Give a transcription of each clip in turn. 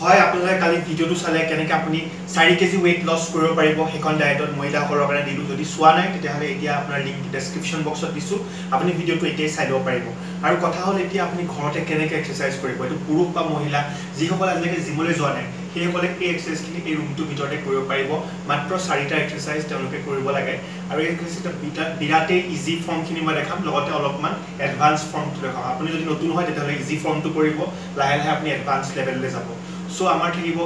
হয় আপোনালোকে কালি ভিডিওটো চালে কেনেকৈ আপুনি 4 কেজি weight loss কৰিব পাৰিব হেকন ডায়েটত মহিলাসকলৰ কাৰণে দিলো যদি চোৱা নাই তেতিয়াহলে এতিয়া আপোনাৰ লিংকটো ডেসক্ৰিপচন বক্সত দিছো আপুনি ভিডিওটো এতিয়াই চাই লব পাৰিব আৰু কথা হ'ল এতিয়া আপুনি ঘৰতে কেনেকৈ এক্সাৰসাইজ কৰিব এটো পুৰুষ বা মহিলা যিসকল আজিলৈকে জিমলৈ যোৱা নাই সেইসকলে এই এক্সাৰসাইজখিনি এই ৰুমটোৰ ভিতৰতে কৰিব পাৰিব মাত্ৰ 4টা এক্সাৰসাইজ তেওঁলোকে কৰিব লাগে আৰু এই এক্সাৰসাইজটা বিৰাটেই ইজি ফৰ্মখিনি মই দেখাম লগতে অলপমান এডভান্স ফৰ্মটো দেখাম আপুনি যদি নতুন হয় তেতিয়াহলে ইজি ফৰ্মটো কৰিব লাহে লাহে আপুনি এডভান্স লেভেললৈ যাব সো আমাৰ থাকিব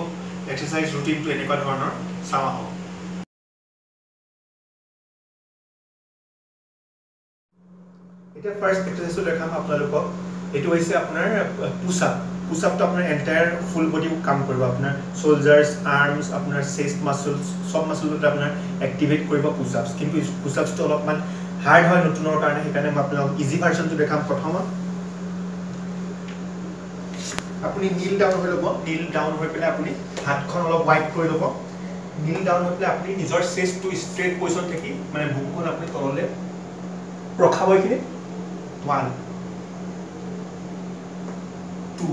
এক্সাৰসাইজ ৰুটিনটো এনেকুৱা ধৰণৰ চাও আহক এটা ফাৰ্স্ট এক্সাৰসাইজটো দেখাম আপোনালোকক এটো হৈছে আপোনাৰ পুশ আপ তো আপোনাৰ এন্টায়াৰ ফুল বডি কাম কৰিব আপোনাৰ শোল্ডাৰ্স আৰ্মস আপোনাৰ চেষ্ট মাসলস সব মাসলটো আপোনাৰ এক্টিভেট কৰিব পুশ আপস কিন্তু পুশ আপসটো অলপমান হাৰ্ড হয় নতুনৰ কাৰণে সেইকাৰণে মই আপোনালোকক ইজি ভাৰ্সনটো দেখাম প্ৰথমত আপুনি নীল ডাউন হৈ লব নীল ডাউন হৈ পেলাই আপুনি হাতখন অলপ ওয়াইড কৰি লব নীল ডাউন হৈ পেলাই আপুনি নিজৰ চেষ্টটো ষ্ট্ৰেট পজিশন থাকি মানে বুকুখন আপুনি তললে ৰখাব এইখিনি 1 2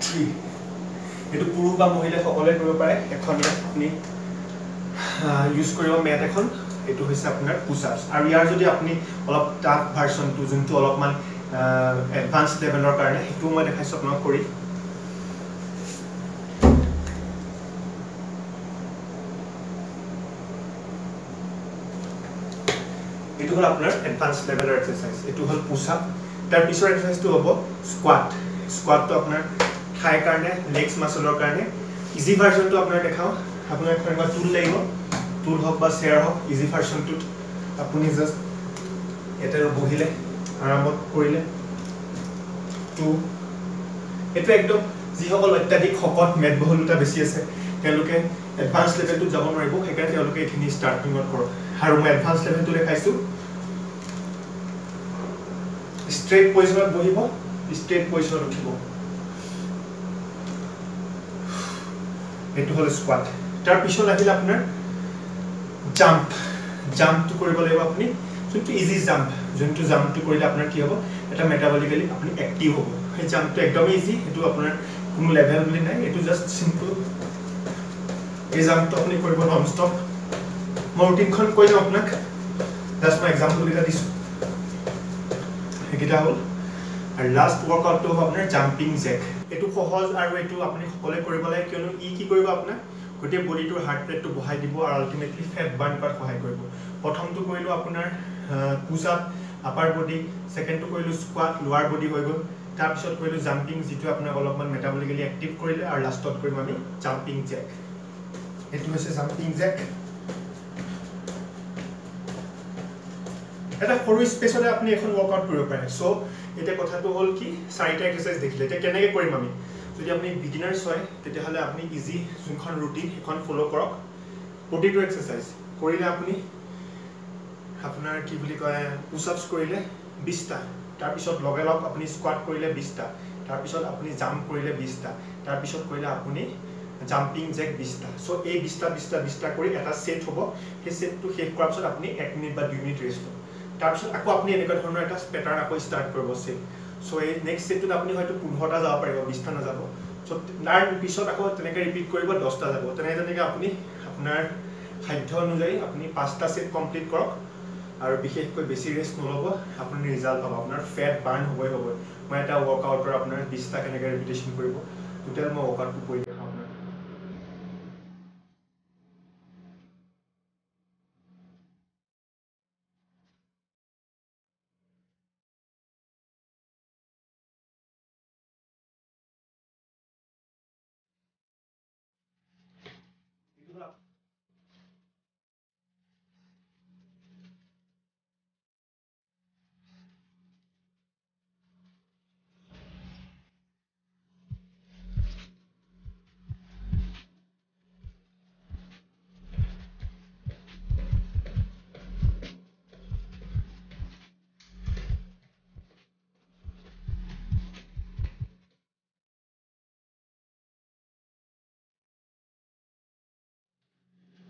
3 এটো পুৰুষ বা মহিলা সকলে কৰিব পাৰে এখন আপুনি ইউজ কৰিব মেট এখন এটো হৈছে আপোনাৰ পুশ আপস আৰু ইয়াৰ যদি আপুনি অলপ টাফ ভাৰ্সনটো যোনটো অলপমান এডভান্স লেভেলৰ কাৰণে হেতু মই দেখাইছো আপোনাক কৰি এটো হল আপোনাৰ এডভান্স লেভেলৰ এক্সাৰসাইজ এটো হল পুশ আপ তাৰ পিছৰ এক্সাৰসাইজটো হ'ব স্কোৱাটটো আপোনাৰ থাই কাৰণে লেগস মাসলৰ কাৰণে ইজি ভাৰ্সনটো আপোনাৰ দেখাও আপোনাৰ এখন টুল লাগিব টুল হক বা চেয়াৰ হক ইজি ভাৰ্সনটোত আপুনি জাস্ট এটা বহিলে আৰামত কৰিলে 2 এটো একদম যিসকল অত্যাধিক শকত মেদবহুলতা বেছি আছে তেওঁলোকে এডভান্স লেভেলটো যাব নোৱাৰিব সেইকাৰণে তেওঁলোকে এখিনি ষ্টাৰ্টিংত কৰক আৰু মই এডভান্স লেভেলটো দেখাইছো স্ট্ৰেট পজিশনত বহিব স্ট্ৰেট পজিশনত উঠিব এটো হল স্কোৱাট তাৰ পিছত আহিল আপোনাৰ জাম্পটো কৰিব লাগিব আপুনি যোনটো ইজি যোনটো জাম্পটো কৰিলে আপোনাৰ কি হ'ব এটা মেটাবলিক্যালি আপুনি এক্টিভ হ'ব এই জাম্পটো একদম ইজি এটো আপোনাৰ কোনো লেভেল বুলি নাই এটো জাস্ট সিম্পল এই জাম্পটো আপুনি কৰিব নন স্টপ মই ৰুটিনখন কৈ দিম আপোনাক জাস্ট মই এক্সাম্পল এটা দিছো এটা হল আৰু লাষ্ট ওয়াৰ্কআউটটো হ'ব আপোনাৰ জাম্পিং জ্যাক এটো সহজ আৰু এটো আপুনি সকলে কৰিব লাগে কিয়নো কি কৰিব আপোনাৰ গোটেই বডিটোৰ হাৰ্ট ৰেটটো বঢ়াই দিব আৰু আলটিমেটলি ফেট বাৰ্ন কৰাত সহায় কৰিব প্ৰথমটো কৰিলো আপোনাৰ পুশ আপ আপাৰ বডি সেকেন্ডটো কৰিলো স্কোৱাট লোৱাৰ বডি হৈ গল তাৰ পিছত কৰিলো জাম্পিং যেটো আপোনাক অলপমান মেটাবলিক্যালি এক্টিভ কৰিলে আৰু লাষ্টত কৰিম আমি জাম্পিং জ্যাক এটো হৈছে জাম্পিং জ্যাক এটা সৰু স্পেচতে আপুনি এখন ওয়াৰ্কআউট কৰিব পাৰে সো এটা কথাটো হল কি 4টা এক্সাৰসাইজ দেখিলে এটা কেনেকৈ কৰিম আমি যদি আপুনি বিগিনাৰস হয় তেতিয়াহলে আপুনি ইজি যোনখন ৰুটিন এখন ফলো কৰক প্ৰতিটো এক্সাৰসাইজ কৰিলে আপুনি আপোনাৰ কি বুলি কয় পুশ আপস কৰিলে 20টা তাৰ পিছত লগে লগ আপুনি স্কোৱাট কৰিলে 20টা তাৰ পিছত আপুনি জাম্প কৰিলে 20টা তাৰ পিছত কৰিলে আপুনি জাম্পিং জ্যাক 20টা সো এই 20টা কৰি এটা সেট হ'ব সেই সেটটো শেষ কৰাৰ পিছত আপুনি 1 মিনিট বা 2 মিনিট ৰেষ্ট লব তাৰ পিছত আকৌ আপুনি এনেকুৱা ধৰণৰ এটা প্যাটাৰ্ন আকৌ ষ্টাৰ্ট কৰিব সেট সো এই নেক্সট সেটটোত আপুনি হয়তো 15টা যাব পাৰিব 20টা নাযাব সো তাৰ পিছত আকৌ তেনেকৈ ৰিপিট কৰিব 10টা যাব তেনেকৈ আপুনি আপোনাৰ সাধ্য অনুযায়ী আপুনি 5টা সেট কমপ্লিট কৰক আৰু বিশেষকৈ বেছি ৰেষ্ট নলব আপুনি ৰিজাল্ট পাব আপোনাৰ ফেট বাৰ্ন হ'বই মই এটা ওয়াৰ্কআউটৰ আপোনাৰ 20টা কেনেকৈ ৰিপিটেশন কৰিব টোটাল মই ওয়াৰ্কআউটটো কৰি দেখাম আপোনাক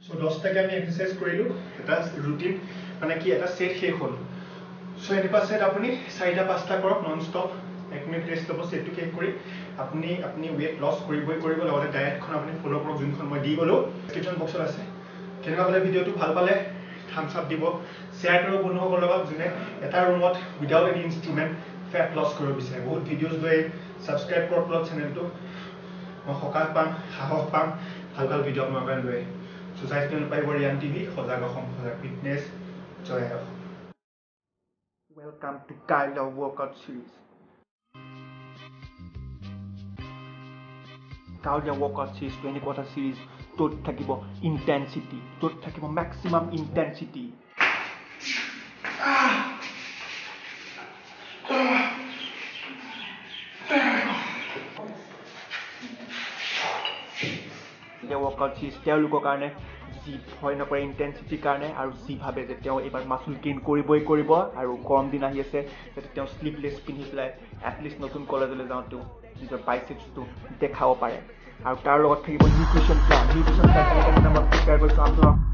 সো 10টাকে আমি এক্সাৰসাইজ কৰিলো এটা ৰুটিন মানে কি এটা সেট শেষ হ'ল সো এনেকুৱা সেট আপুনি 4টা 5টা কৰক নন স্টপ 1 মিনিট ৰেষ্ট লব সেটটো শেষ কৰি আপুনি weight loss কৰিব লগতে ডায়েটখন আপুনি ফলো কৰক যোনখন মই দি গ'লো ডেসক্ৰিপচন বক্সত আছে কেনেকুৱা পালে ভিডিঅ'টো ভাল পালে থাম্বছ আপ দিব শ্বেয়াৰ কৰিব বন্ধুসকলৰ লগত যোনে এটা ৰুমত without any instrument fat loss কৰিব বিচাৰে বহুত ভিডিঅ'জ লৈ ছাবস্ক্ৰাইব কৰক চেনেলটো মই সকাহ পাম সাহস পাম ভাল ভিডিঅ' আপোনাৰ কাৰণে লৈ ছ'চাইটি নাপাই ৰিয়ান টিভি সজাগ অসম সজাগ ফিটনেছ জয় অসম ৱেলকাম টু কাইলৰ ৱৰ্কআউট চিৰিজ কাইলৰ ৱৰ্কআউট চিৰিজটো এনেকুৱা এটা চিৰিজ ত'ত থাকিব ইণ্টেনচিটি ত'ত থাকিব মেক্সিমাম ইণ্টেনচিটি ৱৰ্কআউট চিৰিজ তেওঁলোকৰ কাৰণে যি ভয় নকৰে ইণ্টেনচিটিৰ কাৰণে আৰু যি ভাবে যে তেওঁ এইবাৰ মাচুল গেইন কৰিব আৰু গৰম দিন আহি আছে যাতে তেওঁ শ্লিভলেছ পিন্ধি পেলাই এটলিষ্ট নতুন কলেজলৈ যাওঁতেও নিজৰ বাইচেপছটো দেখাব পাৰে আৰু তাৰ লগত থাকিব নিউট্ৰিশ্যন প্লেন কেনেকৈ মই প্ৰিপেয়াৰ কৰিছোঁ আপোনাক